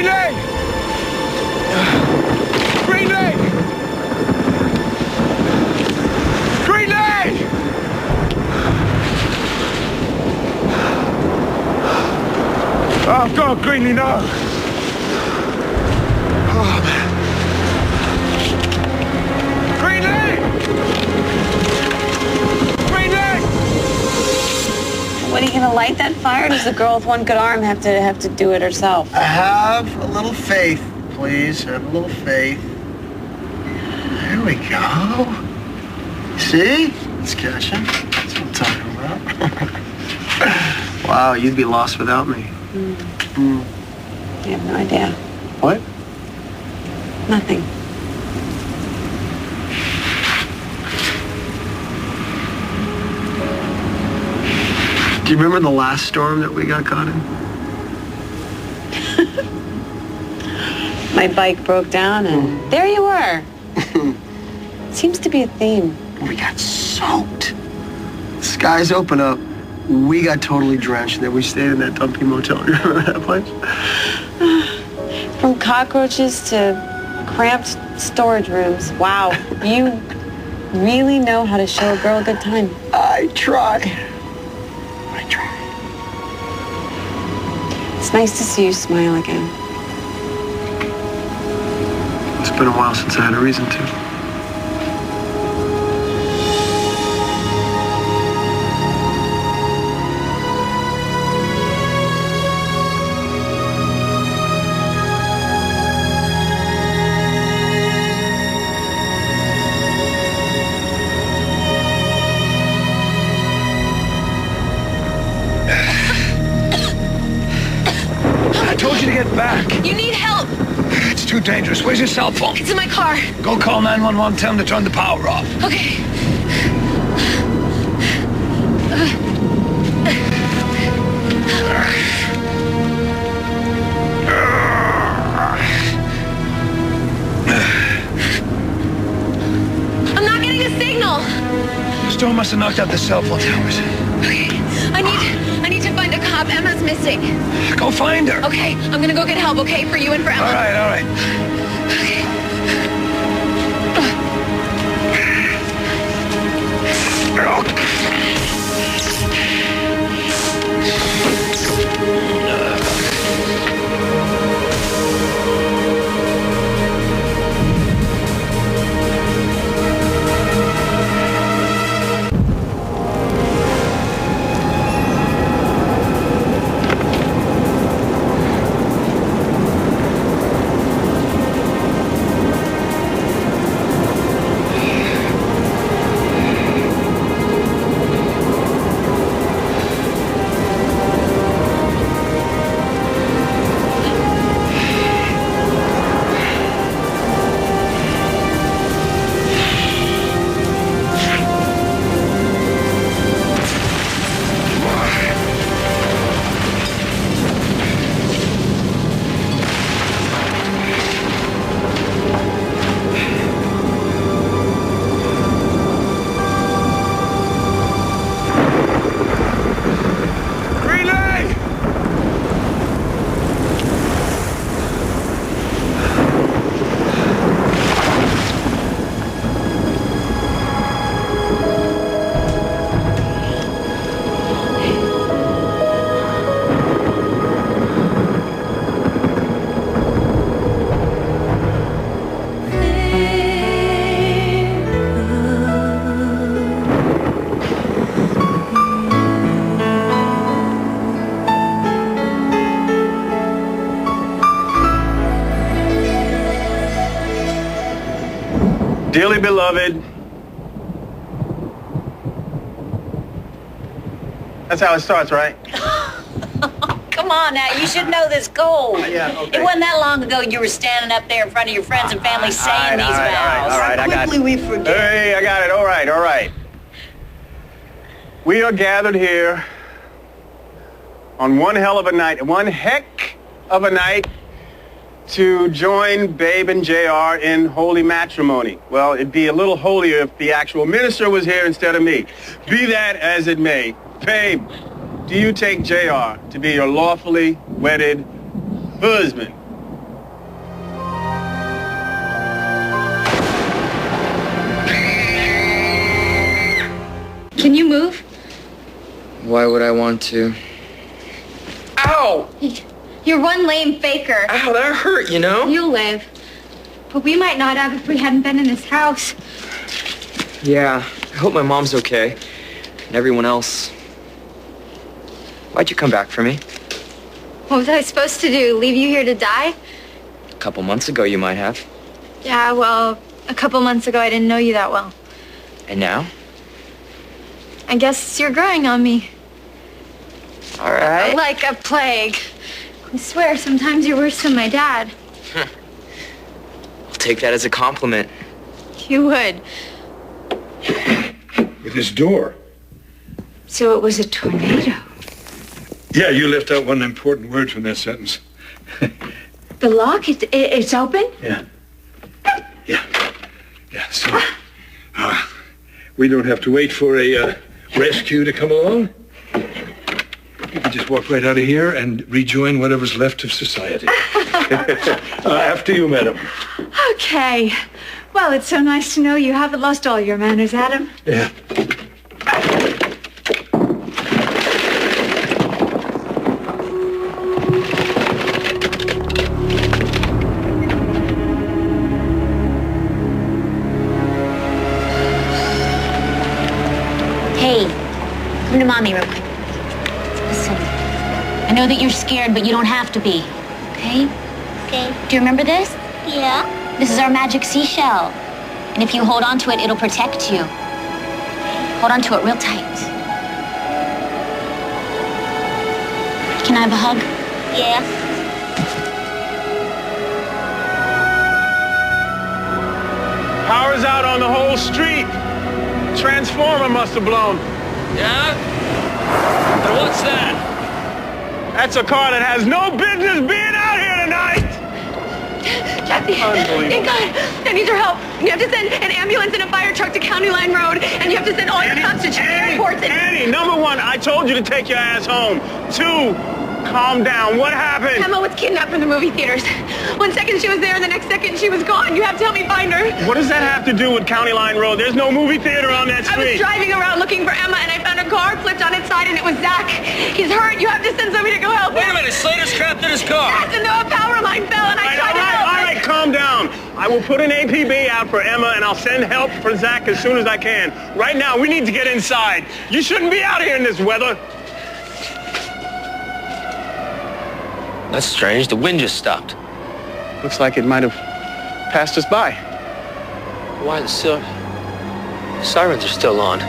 Greenlee! Greenlee! Greenlee! Oh, God, Greenlee, no! Oh, man. Greenlee! Greenlee! What, are you gonna light that fire? Or does the girl with one good arm have to do it herself? Have a little faith, please. Have a little faith. There we go. See? It's catching. That's what I'm talking about. Wow, you'd be lost without me. I have no idea. What? Nothing. Do you remember the last storm that we got caught in? My bike broke down and there you were. Seems to be a theme. We got soaked. Skies open up. We got totally drenched, and then we stayed in that dumpy motel. You remember that place? From cockroaches to cramped storage rooms. Wow, you really know how to show a girl a good time. I try. It's nice to see you smile again. It's been a while since I had a reason to. I told you to get back. You need help. It's too dangerous. Where's your cell phone? It's in my car. Go call 911. Tell them to turn the power off. Okay. I'm not getting a signal. The storm must have knocked out the cell phone towers. Okay. I need to find a cop. Emma's missing. Go find her. Okay, I'm gonna go get help, okay? For you and for Emma. All right, all right. Okay. Dearly beloved, that's how it starts, right? Come on now, you should know this goal. Yeah, okay. It wasn't that long ago you were standing up there in front of your friends and family saying these vows. All right, I got it. Quickly we forget. Hey, I got it. All right, all right. We are gathered here on one hell of a night, one heck of a night to join Babe and JR in holy matrimony. Well, it'd be a little holier if the actual minister was here instead of me. Be that as it may. Babe, do you take JR to be your lawfully wedded husband? Can you move? Why would I want to? Ow! You're one lame faker. Ow, that hurt, you know? You'll live. But we might not have if we hadn't been in this house. Yeah, I hope my mom's okay. And everyone else. Why'd you come back for me? What was I supposed to do? Leave you here to die? A couple months ago, you might have. Yeah, well, a couple months ago I didn't know you that well. And now? I guess you're growing on me. All right. Like a plague. I swear, sometimes you're worse than my dad. I'll take that as a compliment. You would. With this door. So it was a tornado. Yeah, you left out one important word from that sentence. The lock, it's open? Yeah. So, we don't have to wait for a rescue to come along. You can just walk right out of here and rejoin whatever's left of society. After you, madam. Okay. Well, it's so nice to know you haven't lost all your manners, Adam. Yeah. Hey, come to Mommy real quick. Listen, I know that you're scared, but you don't have to be, okay? Okay. Do you remember this? Yeah. This is our magic seashell. And if you hold on to it, it'll protect you. Hold on to it real tight. Can I have a hug? Yeah. Power's out on the whole street. Transformer must have blown. Yeah? And what's that? That's a car that has no business being out here tonight. Jesse, thank God. I need your help. You have to send an ambulance and a fire truck to County Line Road, and you have to send all your cops to check the airports. Annie, number one, I told you to take your ass home. Two, calm down. What happened? Emma was kidnapped from the movie theaters. 1 second she was there, and the next second she was gone. You have to help me find her. What does that have to do with County Line Road? There's no movie theater on that I was street. driving around looking for Emma, and I found a car flipped on its side, and it was Zach. He's hurt. You have to send somebody to go help him. Wait a minute, Slater's trapped in his car. Yes, and a power line fell, and I tried to help. All right, calm down. I will put an APB out for Emma, and I'll send help for Zach as soon as I can. Right now, we need to get inside. You shouldn't be out here in this weather. That's strange. The wind just stopped. Looks like it might have passed us by. Why the sirens are still on?